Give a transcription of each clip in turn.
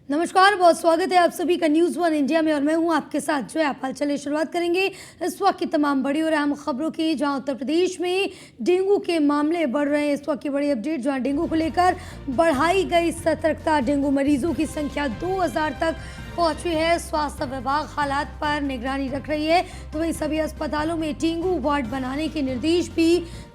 नमस्कार, बहुत स्वागत है आप सभी का न्यूज़ वन इंडिया में और मैं हूं आपके साथ जो है। चलिए शुरुआत करेंगे इस वक्त की तमाम बड़ी और अहम खबरों की, जहां उत्तर प्रदेश में डेंगू के मामले बढ़ रहे हैं। इस वक्त की बड़ी अपडेट, जहां डेंगू को लेकर बढ़ाई गई सतर्कता। डेंगू मरीजों की संख्या 2000 तक पहुंची है। स्वास्थ्य विभाग हालात पर निगरानी रख रही है, तो वहीं सभी अस्पतालों में डेंगू वार्ड बनाने के निर्देश भी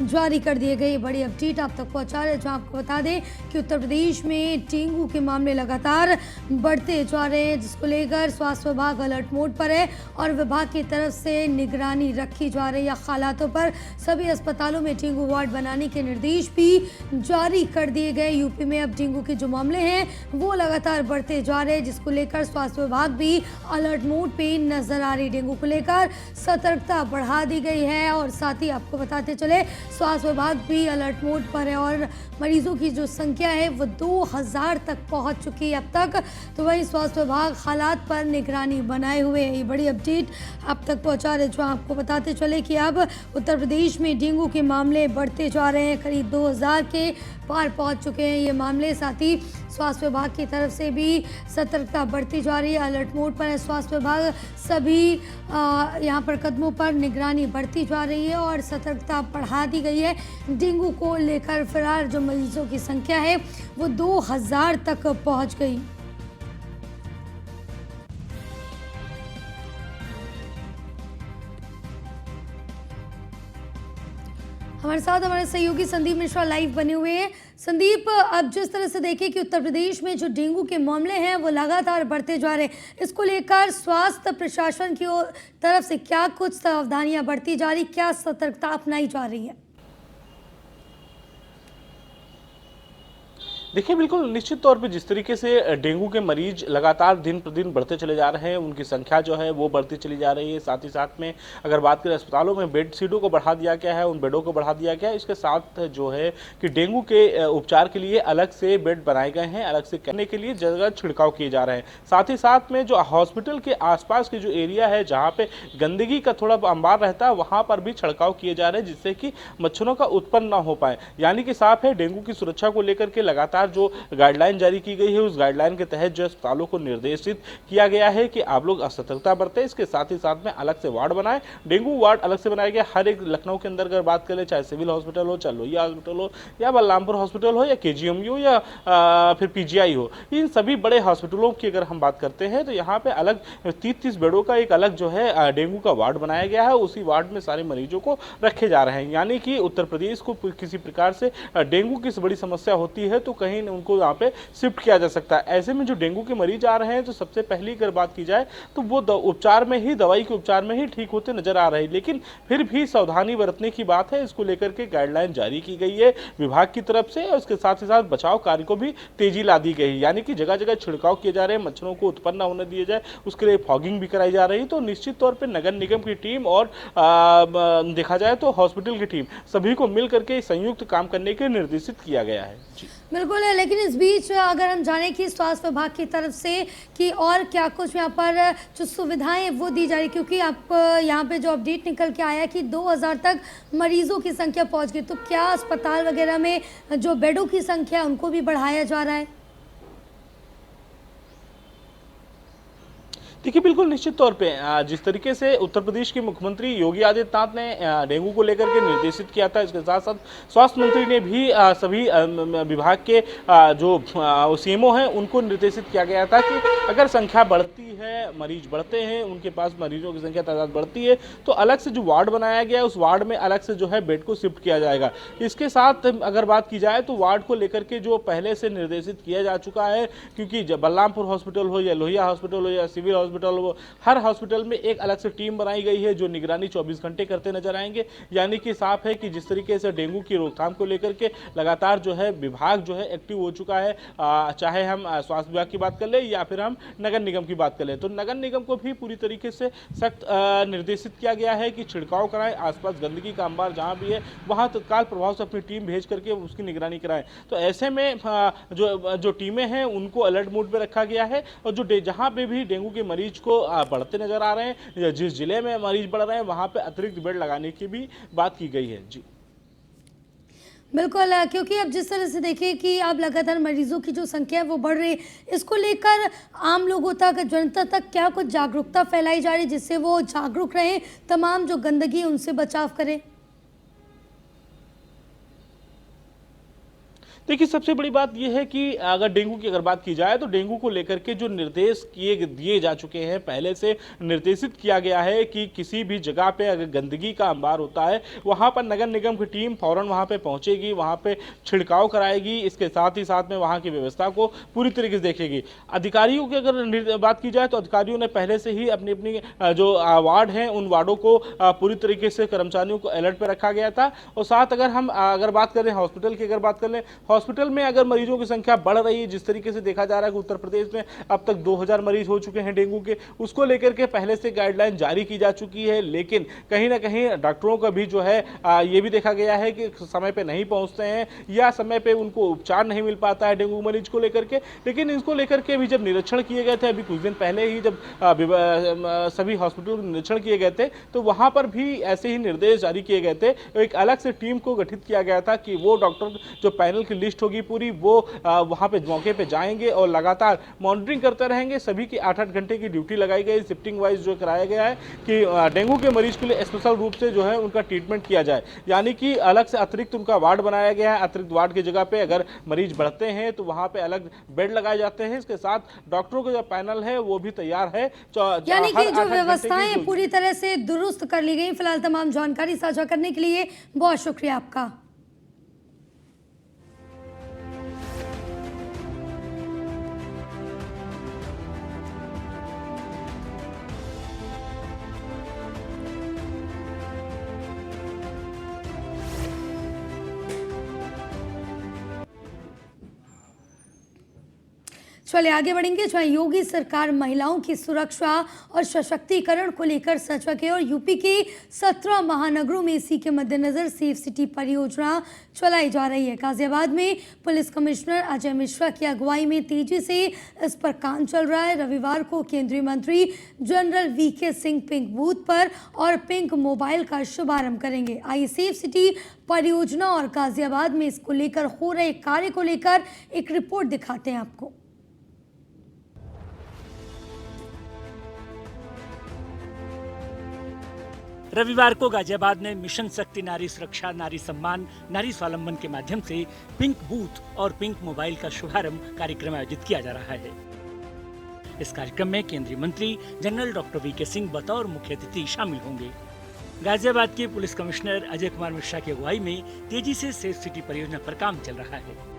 जारी कर दिए गए। बड़ी अपडेट आप तक पहुंचा रहे हैं, जहां आपको बता दें कि उत्तर प्रदेश में डेंगू के मामले लगातार बढ़ते जा रहे हैं, जिसको लेकर स्वास्थ्य विभाग अलर्ट मोड पर है और विभाग की तरफ से निगरानी रखी जा रही है। हालातों पर सभी अस्पतालों में डेंगू वार्ड बनाने के निर्देश भी जारी कर दिए गए। यूपी में अब डेंगू के जो मामले हैं वो लगातार बढ़ते जा रहे हैं, जिसको लेकर स्वास्थ्य विभाग भी अलर्ट मोड पे नजर आ रही। डेंगू को लेकर सतर्कता बढ़ा दी गई है और साथ ही आपको बताते चले स्वास्थ्य विभाग भी अलर्ट मोड पर है और मरीजों की जो संख्या है वो 2000 तक पहुंच चुकी है अब तक। तो वहीं स्वास्थ्य विभाग हालात पर निगरानी बनाए हुए है। ये बड़ी अपडेट आप तक पहुंचा रहे, जो आपको बताते चले कि अब उत्तर प्रदेश में डेंगू के मामले बढ़ते जा रहे हैं। करीब 2000 के पार पहुंच चुके हैं ये मामले। साथ ही स्वास्थ्य विभाग की तरफ से भी सतर्कता बढ़ती जा रही है, अलर्ट मोड पर है स्वास्थ्य विभाग। सभी यहाँ पर कदमों पर निगरानी बढ़ती जा रही है और सतर्कता बढ़ा दी गई है। डेंगू को लेकर फिलहाल जो मरीजों की संख्या है वो 2000 तक पहुंच गई। हमारे साथ हमारे सहयोगी संदीप मिश्रा लाइव बने हुए हैं। संदीप, अब जिस तरह से देखें कि उत्तर प्रदेश में जो डेंगू के मामले हैं वो लगातार बढ़ते जा रहे हैं, इसको लेकर स्वास्थ्य प्रशासन की तरफ से क्या कुछ सावधानियां बरती जा रही, क्या सतर्कता अपनाई जा रही है? देखिए, बिल्कुल निश्चित तौर पे जिस तरीके से डेंगू के मरीज लगातार दिन प्रतिदिन बढ़ते चले जा रहे हैं, उनकी संख्या जो है वो बढ़ती चली जा रही है। साथ ही साथ में अगर बात करें अस्पतालों में बेड सीटों को बढ़ा दिया गया है, उन बेडों को बढ़ा दिया गया है। इसके साथ जो है कि डेंगू के उपचार के लिए अलग से बेड बनाए गए हैं, अलग से करने के लिए जगह छिड़काव किए जा रहे हैं। साथ ही साथ में जो हॉस्पिटल के आसपास के जो एरिया है जहाँ पे गंदगी का थोड़ा अंबार रहता है, वहाँ पर भी छिड़काव किए जा रहे हैं, जिससे कि मच्छरों का उत्पन्न ना हो पाए। यानी कि साफ है, डेंगू की सुरक्षा को लेकर के लगातार जो गाइडलाइन जारी की गई है, उस गाइडलाइन के तहत जो अस्पतालों को निर्देशित किया गया है कि आप लोग सतर्कता बरतें। इसके साथ ही साथ में अलग से वार्ड बनाएं, डेंगू वार्ड अलग से बनाया गया। हर एक लखनऊ के अंदर अगर बात करें, चाहे सिविल हॉस्पिटल हो, चाहे लोहिया हॉस्पिटल हो, या बलरामपुर हॉस्पिटल हो, या केजीएमयू हो, या फिर पीजीआई हो, इन सभी बड़े हॉस्पिटलों की अगर हम बात करते हैं तो यहाँ पे अलग 30-30 बेडों का एक अलग जो है डेंगू का वार्ड बनाया गया है। उसी वार्ड में सारे मरीजों को रखे जा रहे हैं। यानी कि उत्तर प्रदेश को किसी प्रकार से डेंगू की बड़ी समस्या होती है तो कहीं उनको यहाँ पे शिफ्ट किया जा सकता है। ऐसे में जो डेंगू के मरीज आ रहे हैं, तो सबसे पहली अगर बात की जाए तो वो उपचार में ही, दवाई के उपचार में ही ठीक होते नजर आ रहे हैं। लेकिन फिर भी सावधानी बरतने की बात है। इसको लेकर के गाइडलाइन जारी की गई है विभाग की तरफ से और उसके साथ ही साथ बचाव कार्य को भी तेजी ला दी गई है। यानी कि जगह जगह छिड़काव किए जा रहे हैं, मच्छरों को उत्पन्न न होने दिए जाए, उसके लिए फॉगिंग भी कराई जा रही है। तो निश्चित तौर पर नगर निगम की टीम और देखा जाए तो हॉस्पिटल की टीम, सभी को मिल करके संयुक्त काम करने के निर्देशित किया गया है। जी बिल्कुल है, लेकिन इस बीच अगर हम जानें कि स्वास्थ्य विभाग की तरफ से कि और क्या कुछ यहाँ पर जो सुविधाएं वो दी जा रही, क्योंकि आप यहाँ पे जो अपडेट निकल के आया कि 2000 तक मरीजों की संख्या पहुँच गई, तो क्या अस्पताल वगैरह में जो बेडों की संख्या उनको भी बढ़ाया जा रहा है? देखिए, बिल्कुल निश्चित तौर पे जिस तरीके से उत्तर प्रदेश के मुख्यमंत्री योगी आदित्यनाथ ने डेंगू को लेकर के निर्देशित किया था, इसके साथ साथ स्वास्थ्य मंत्री ने भी सभी विभाग के जो सीएमओ हैं उनको निर्देशित किया गया था कि अगर संख्या बढ़ती है, मरीज बढ़ते हैं, उनके पास मरीजों की संख्या तादाद बढ़ती है, तो अलग से जो वार्ड बनाया गया है उस वार्ड में अलग से जो है बेड को शिफ्ट किया जाएगा। इसके साथ अगर बात की जाए तो वार्ड को लेकर के जो पहले से निर्देशित किया जा चुका है, क्योंकि बलरामपुर हॉस्पिटल हो या लोहिया हॉस्पिटल हो या सिविल हॉस्पिटल हो, हर हॉस्पिटल में एक अलग से टीम बनाई गई है जो निगरानी 24 घंटे करते नजर आएंगे। यानी कि साफ है कि जिस तरीके से डेंगू की रोकथाम को लेकर के लगातार जो है विभाग जो है एक्टिव हो चुका है, चाहे हम स्वास्थ्य विभाग की बात कर ले या फिर हम नगर निगम की बात कर ले, तो नगर निगम को भी पूरी तरीके से सख्त निर्देशित किया गया है कि छिड़काव कराएं, आसपास गंदगी का अंबार जहां भी है वहां तत्काल प्रभाव से अपनी टीम भेज करके उसकी निगरानी कराएं। तो ऐसे में जो टीमें हैं उनको अलर्ट मोड पे रखा गया है और जो जहां पे भी डेंगू के मरीज को बढ़ते नजर आ रहे हैं, जिस जिले में मरीज बढ़ रहे हैं, वहां पे अतिरिक्त बेड लगाने की भी बात की गई है। जी बिल्कुल क्योंकि अब जिस तरह से देखिए कि अब लगातार मरीजों की जो संख्या है वो बढ़ रही है, इसको लेकर आम लोगों तक, जनता तक क्या कुछ जागरूकता फैलाई जा रही है जिससे वो जागरूक रहें, तमाम जो गंदगी है उनसे बचाव करें? देखिए, सबसे बड़ी बात यह है कि अगर डेंगू की अगर बात की जाए तो डेंगू को लेकर के जो निर्देश दिए जा चुके हैं, पहले से निर्देशित किया गया है कि किसी भी जगह पे अगर गंदगी का अंबार होता है, वहाँ पर नगर निगम की टीम फौरन वहाँ पे पहुँचेगी, वहाँ पे छिड़काव कराएगी, इसके साथ ही साथ में वहाँ की व्यवस्था को पूरी तरीके से देखेगी। अधिकारियों की अगर बात की जाए तो अधिकारियों ने पहले से ही अपनी अपनी जो वार्ड हैं उन वार्डों को पूरी तरीके से कर्मचारियों को अलर्ट पर रखा गया था। और साथ अगर हम अगर बात करें हॉस्पिटल की, अगर बात कर लें हॉस्पिटल में अगर मरीजों की संख्या बढ़ रही है, जिस तरीके से देखा जा रहा है कि उत्तर प्रदेश में अब तक 2000 मरीज हो चुके हैं डेंगू के, उसको लेकर के पहले से गाइडलाइन जारी की जा चुकी है। लेकिन कहीं ना कहीं डॉक्टरों का भी जो है ये भी देखा गया है कि समय पे नहीं पहुंचते हैं या समय पे उनको उपचार नहीं मिल पाता है डेंगू मरीज को लेकर के। लेकिन इसको लेकर के भी जब निरीक्षण किए गए थे, अभी कुछ दिन पहले ही जब सभी हॉस्पिटल के निरीक्षण किए गए थे, तो वहां पर भी ऐसे ही निर्देश जारी किए गए थे। एक अलग से टीम को गठित किया गया था कि वो डॉक्टर जो पैनल की लिस्ट होगी पूरी, वो वहां पे मौके पे जाएंगे और लगातार मॉनिटरिंग करते रहेंगे। सभी की 8-8 घंटे की ड्यूटी लगाई गई, शिफ्टिंग वाइज जो कराया गया है कि डेंगू के मरीज के लिए स्पेशल रूप से जो है उनका ट्रीटमेंट किया जाए, यानी कि अलग से अतिरिक्त उनका वार्ड बनाया गया है। अतिरिक्त वार्ड की जगह पे अगर मरीज बढ़ते हैं तो वहां पे अलग बेड लगाए जाते हैं। इसके साथ डॉक्टरों का जो पैनल है वो भी तैयार है, यानी कि जो व्यवस्थाएं पूरी तरह से दुरुस्त कर ली गई। फिलहाल तमाम जानकारी साझा करने के लिए बहुत शुक्रिया आपका। चलिए आगे बढ़ेंगे। जहां योगी सरकार महिलाओं की सुरक्षा और सशक्तिकरण को लेकर सजग है और यूपी के 17 महानगरों में इसी के मद्देनजर सेफ सिटी परियोजना चलाई जा रही है। गाजियाबाद में पुलिस कमिश्नर अजय मिश्रा की अगुवाई में तेजी से इस पर काम चल रहा है। रविवार को केंद्रीय मंत्री general V K Singh pink booth पर और पिंक मोबाइल का शुभारंभ करेंगे। आइए सेफ सिटी परियोजना और गाजियाबाद में इसको लेकर हो रहे कार्य को लेकर एक रिपोर्ट दिखाते हैं आपको। रविवार को गाजियाबाद में मिशन शक्ति नारी सुरक्षा, नारी सम्मान, नारी स्वावलंबन के माध्यम से पिंक बूथ और पिंक मोबाइल का शुभारंभ कार्यक्रम आयोजित किया जा रहा है। इस कार्यक्रम में केंद्रीय मंत्री जनरल डॉक्टर वीके सिंह बतौर मुख्य अतिथि शामिल होंगे। गाजियाबाद के पुलिस कमिश्नर अजय कुमार मिश्रा की अगुवाई में तेजी से सेफ सिटी परियोजना पर काम चल रहा है।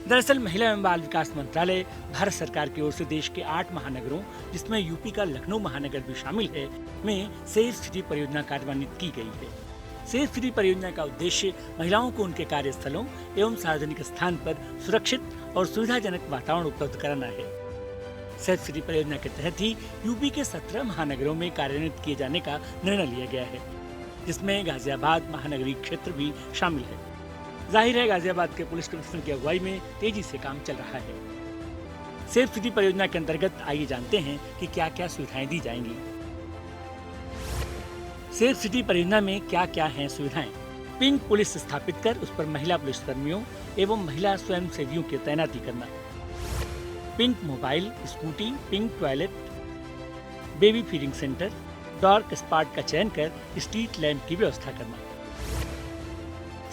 दरअसल महिला एवं बाल विकास मंत्रालय भारत सरकार की ओर से देश के 8 महानगरों, जिसमें यूपी का लखनऊ महानगर भी शामिल है, में सेफ सिटी परियोजना कार्यान्वित की गई है। सेफ सिटी परियोजना का उद्देश्य महिलाओं को उनके कार्यस्थलों एवं सार्वजनिक स्थान पर सुरक्षित और सुविधाजनक वातावरण उपलब्ध कराना है। सेफ सिटी परियोजना के तहत ही यूपी के 17 महानगरों में कार्यान्वित किए जाने का निर्णय लिया गया है, जिसमें गाजियाबाद महानगरीय क्षेत्र भी शामिल है। जाहिर है गाजियाबाद के पुलिस कमिश्नर की अगुवाई में तेजी से काम चल रहा है। सेफ सिटी परियोजना के अंतर्गत आइए जानते हैं कि क्या क्या सुविधाएं दी जाएंगी। सेफ सिटी परियोजना में क्या क्या हैं सुविधाएं? पिंक पुलिस स्थापित कर उस पर महिला पुलिसकर्मियों एवं महिला स्वयं सेवियों की तैनाती करना। Pink mobile, scooty, pink toilet, baby feeding centre, dark spot का चयन कर स्ट्रीट लैंप की व्यवस्था करना।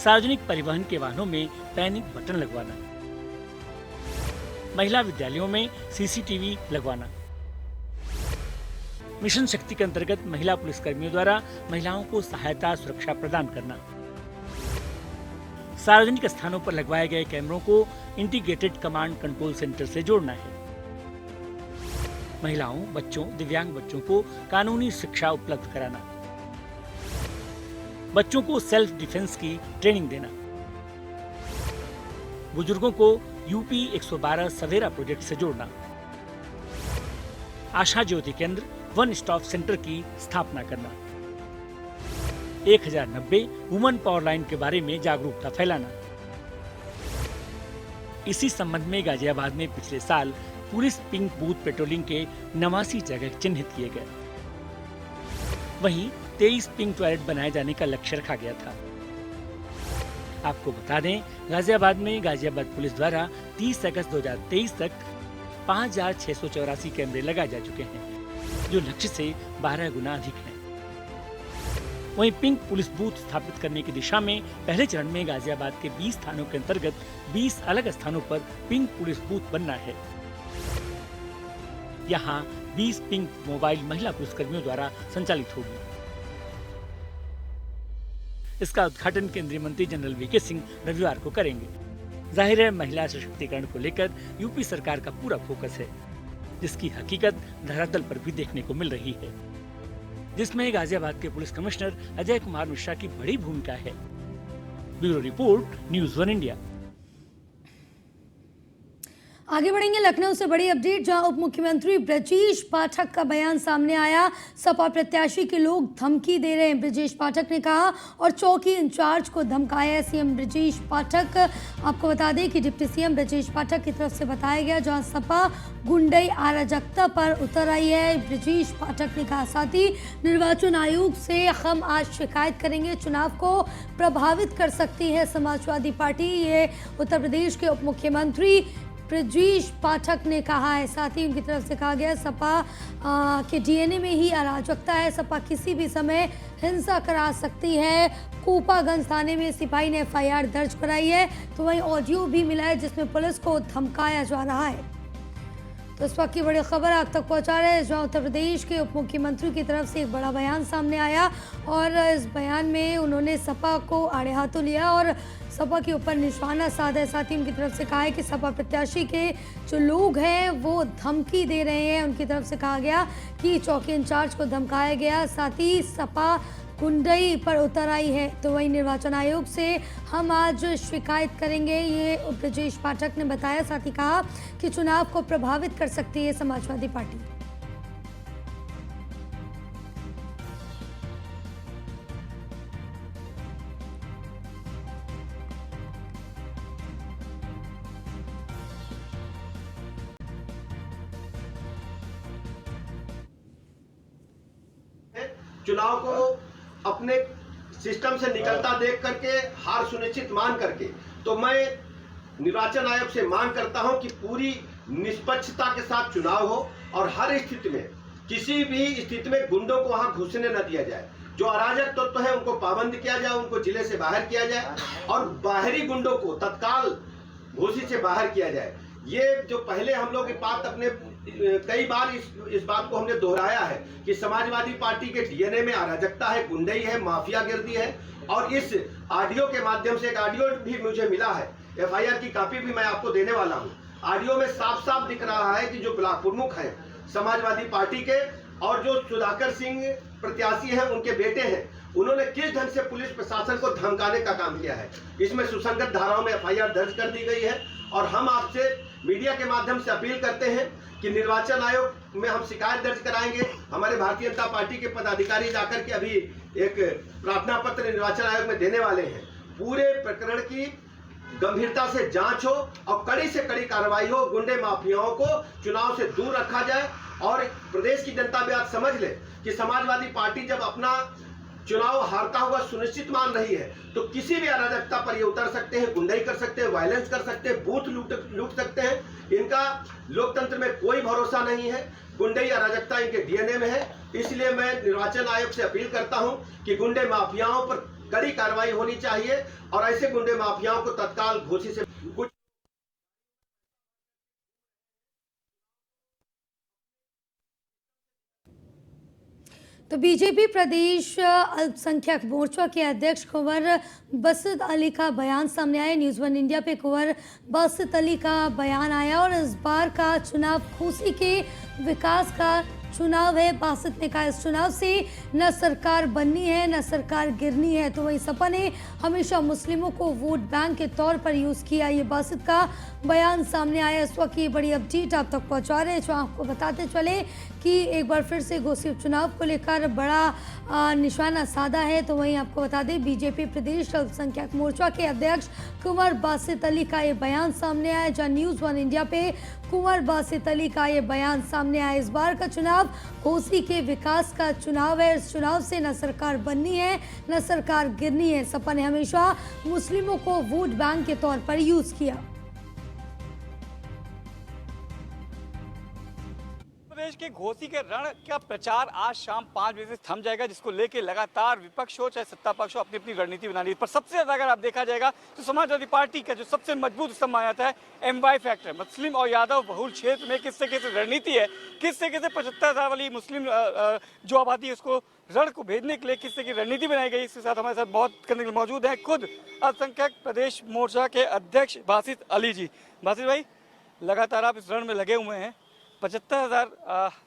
सार्वजनिक परिवहन के वाहनों में पैनिक बटन लगवाना। महिला विद्यालयों में सीसीटीवी लगवाना। मिशन शक्ति के अंतर्गत महिला पुलिसकर्मियों द्वारा महिलाओं को सहायता सुरक्षा प्रदान करना। सार्वजनिक स्थानों पर लगवाए गए कैमरों को इंटीग्रेटेड कमांड कंट्रोल सेंटर से जोड़ना है। महिलाओं, बच्चों, दिव्यांग बच्चों को कानूनी शिक्षा उपलब्ध कराना। बच्चों को सेल्फ डिफेंस की ट्रेनिंग देना। बुजुर्गों को यूपी 112 सवेरा प्रोजेक्ट से जोड़ना। आशा ज्योति केंद्र, वन स्टॉप सेंटर की स्थापना करना। 1090 वुमन पावर लाइन के बारे में जागरूकता फैलाना। इसी संबंध में गाजियाबाद में पिछले साल पुलिस पिंक बूथ पेट्रोलिंग के 89 जगह चिन्हित किए गए। वहीं 23 पिंक टॉयलेट बनाए जाने का लक्ष्य रखा गया था। आपको बता दें, गाजियाबाद में गाजियाबाद पुलिस द्वारा 30 अगस्त 2023 तक 5,684 कैमरे लगाए जा चुके हैं, जो लक्ष्य से 12 गुना अधिक है। वहीं पिंक पुलिस बूथ स्थापित करने की दिशा में पहले चरण में गाजियाबाद के 20 थानों के अंतर्गत 20 अलग स्थानों पर पिंक पुलिस बूथ बनना है। यहाँ 20 पिंक मोबाइल महिला पुलिसकर्मियों द्वारा संचालित होगी। इसका उद्घाटन केंद्रीय मंत्री जनरल वीके सिंह रविवार को करेंगे। जाहिर है, महिला सशक्तिकरण को लेकर यूपी सरकार का पूरा फोकस है, जिसकी हकीकत धरातल पर भी देखने को मिल रही है, जिसमें गाजियाबाद के पुलिस कमिश्नर अजय कुमार मिश्रा की बड़ी भूमिका है। Bureau report, news 1 India. आगे बढ़ेंगे लखनऊ से बड़ी अपडेट, जहां उप मुख्यमंत्री ब्रजेश पाठक का बयान सामने आया। सपा प्रत्याशी के लोग धमकी दे रहे हैं, ब्रजेश पाठक ने कहा, और चौकी इंचार्ज को धमकाया। सीएम ब्रजेश पाठक, आपको बता दें कि डिप्टी सीएम ब्रजेश पाठक की तरफ से बताया गया, जहां सपा गुंडई अराजकता पर उतर आई है। ब्रजेश पाठक ने कहा, साथ ही निर्वाचन आयोग से हम आज शिकायत करेंगे, चुनाव को प्रभावित कर सकती है समाजवादी पार्टी। ये उत्तर प्रदेश के उप मुख्यमंत्री ब्रजेश पाठक ने कहा है। साथ ही उनकी तरफ से कहा गया, सपा के डीएनए में ही अराजकता है, सपा किसी भी समय हिंसा करा सकती है। कोपागंज थाने में सिपाही ने एफआईआर दर्ज कराई है, तो वहीं ऑडियो भी मिला है जिसमें पुलिस को धमकाया जा रहा है। तो इस वक्त की बड़ी खबर आप तक पहुंचा रहे हैं, जहां उत्तर प्रदेश के उप मुख्यमंत्री की तरफ से एक बड़ा बयान सामने आया, और इस बयान में उन्होंने सपा को आड़े हाथों लिया और सपा के ऊपर निशाना साधा है। साथ ही उनकी तरफ से कहा है कि सपा प्रत्याशी के जो लोग हैं वो धमकी दे रहे हैं। उनकी तरफ से कहा गया कि चौकी इंचार्ज को धमकाया गया, साथ ही सपा गुंडई पर उतर आई है। तो वहीं निर्वाचन आयोग से हम आज शिकायत करेंगे, ये ब्रजेश पाठक ने बताया। साथ ही कहा कि चुनाव को प्रभावित कर सकती है समाजवादी पार्टी। चुनाव को अपने सिस्टम से निकलता देख करके, हार सुनिश्चित मान करके, तो मैं निर्वाचन आयोग से मांग करता हूं कि पूरी निष्पक्षता के साथ चुनाव हो और हर स्थिति में, किसी भी स्थिति में गुंडों को वहां घुसने न दिया जाए। जो अराजक तत्व है उनको पाबंद किया जाए, उनको जिले से बाहर किया जाए और बाहरी गुंडों को तत्काल घोषित से बाहर किया जाए। ये जो पहले हम लोग बात अपने कई बार इस बात को हमने दोहराया है कि समाजवादी पार्टी के डीएनए में अराजकता है, गुंडई है, माफियागिरी है। और इस ऑडियो के माध्यम से, एक ऑडियो भी मुझे मिला है, एफआईआर की कॉपी भी मैं आपको देने वाला हूं। ऑडियो में साफ साफ दिख रहा है कि जो ब्लॉक प्रमुख हैं समाजवादी पार्टी के और जो सुधाकर सिंह प्रत्याशी हैं उनके बेटे हैं, उन्होंने किस ढंग से पुलिस प्रशासन को धमकाने का काम किया है। इसमें सुसंगत धाराओं में एफआईआर दर्ज कर दी गई है। और हम आपसे मीडिया के माध्यम से अपील करते हैं कि निर्वाचन आयोग में हम शिकायत दर्ज कराएंगे। हमारे भारतीय जनता पार्टी के पदाधिकारी जाकर के अभी एक प्रार्थना पत्र निर्वाचन आयोग में देने वाले हैं। पूरे प्रकरण की गंभीरता से जांच हो और कड़ी से कड़ी कार्रवाई हो, गुंडे माफियाओं को चुनाव से दूर रखा जाए। और प्रदेश की जनता भी आज समझ ले कि समाजवादी पार्टी जब अपना चुनाव हारता हुआ सुनिश्चित मान रही है, तो किसी भी अराजकता पर ये उतर सकते हैं, गुंडाई कर सकते हैं, वायलेंस कर सकते हैं, बूथ लूट सकते हैं। इनका लोकतंत्र में कोई भरोसा नहीं है, गुंडाई अराजकता इनके डीएनए में है। इसलिए मैं निर्वाचन आयोग से अपील करता हूं कि गुंडे माफियाओं पर कड़ी कार्रवाई होनी चाहिए और ऐसे गुंडे माफियाओं को तत्काल घोषित से कुछ तो बीजेपी प्रदेश अल्पसंख्यक मोर्चा के अध्यक्ष कुंवर बसत अली का बयान सामने आया। न्यूज़ 1 इंडिया पे कुंवर बसत अली का बयान आया और इस बार का चुनाव खुशी के विकास का चुनाव है। बासत ने कहा, इस चुनाव से न सरकार बननी है न सरकार गिरनी है। तो वहीं सपा ने हमेशा मुस्लिमों को वोट बैंक के तौर पर यूज़ किया। ये बासत का बयान सामने आया। इस वक्त की बड़ी अपडेट आप तक पहुंचा रहे हैं, जो आपको बताते चले कि एक बार फिर से घोसी उपचुनाव को लेकर बड़ा निशाना साधा है। तो वहीं आपको बता दें, बीजेपी प्रदेश अल्पसंख्यक मोर्चा के अध्यक्ष कुंवर बासित अली का ये बयान सामने आया। जहां न्यूज़ वन इंडिया पे कुंवर बासित अली का ये बयान सामने आया। इस बार का चुनाव घोसी के विकास का चुनाव है। इस चुनाव से न सरकार बननी है न सरकार गिरनी है। सपा ने हमेशा मुस्लिमों को वोट बैंक के तौर पर यूज किया। प्रदेश के घोसी के रण का प्रचार आज शाम 5 बजे से थम जाएगा, जिसको लेके लगातार विपक्ष हो चाहे सत्ता पक्ष हो अपनी अपनी रणनीति बना रही है। पर सबसे ज्यादा अगर आप देखा जाएगा तो समाजवादी पार्टी का जो सबसे मजबूत स्तंभ माना जाता है MY फैक्टर, मुस्लिम और यादव बहुल क्षेत्र में किस तरीके से रणनीति है, किस तरीके से 75,000 वाली मुस्लिम जो आबादी है उसको रण को भेजने के लिए किस तरह की रणनीति बनाई गई। इसके साथ हमारे साथ बहुत करने के लिए मौजूद है खुद अल्पसंख्यक प्रदेश मोर्चा के अध्यक्ष बासित अली जी। बासित भाई, लगातार आप इस रण में लगे हुए हैं, 75,000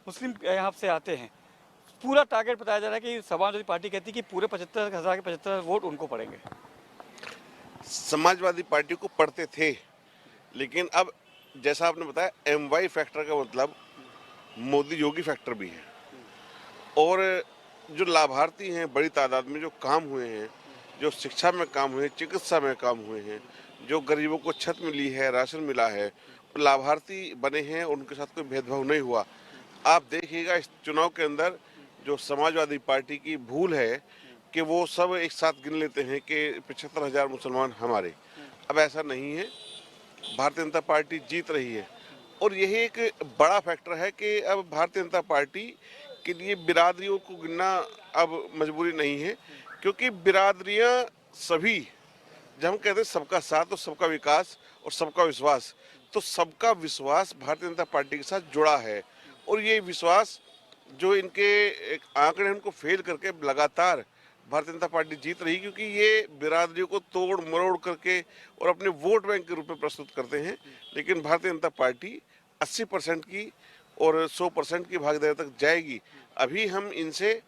मुस्लिम यहाँ से आते हैं, पूरा टारगेट बताया जा रहा है कि समाजवादी पार्टी कहती है कि पूरे 75,000 के 75,000 वोट उनको पड़ेंगे। समाजवादी पार्टी को पढ़ते थे, लेकिन अब जैसा आपने बताया MY फैक्टर का मतलब मोदी योगी फैक्टर भी है। और जो लाभार्थी हैं बड़ी तादाद में, जो काम हुए हैं, जो शिक्षा में काम हुए, चिकित्सा में काम हुए हैं, जो गरीबों को छत मिली है, राशन मिला है, लाभार्थी बने हैं, उनके साथ कोई भेदभाव नहीं हुआ। आप देखिएगा इस चुनाव के अंदर जो समाजवादी पार्टी की भूल है कि वो सब एक साथ गिन लेते हैं कि 75,000 मुसलमान हमारे। अब ऐसा नहीं है, भारतीय जनता पार्टी जीत रही है और यही एक बड़ा फैक्टर है कि अब भारतीय जनता पार्टी के लिए बिरादरियों को गिनना अब मजबूरी नहीं है, क्योंकि बिरादरियां सभी, जब हम कहते हैं सबका साथ और सबका विकास और सबका विश्वास, तो सबका विश्वास भारतीय जनता पार्टी के साथ जुड़ा है। और ये विश्वास जो इनके आंकड़े उनको फेल करके लगातार भारतीय जनता पार्टी जीत रही, क्योंकि ये बिरादरियों को तोड़ मरोड़ करके और अपने वोट बैंक के रूप में प्रस्तुत करते हैं। लेकिन भारतीय जनता पार्टी 80% की और 100% की भागीदारी तक जाएगी। अभी हम इनसे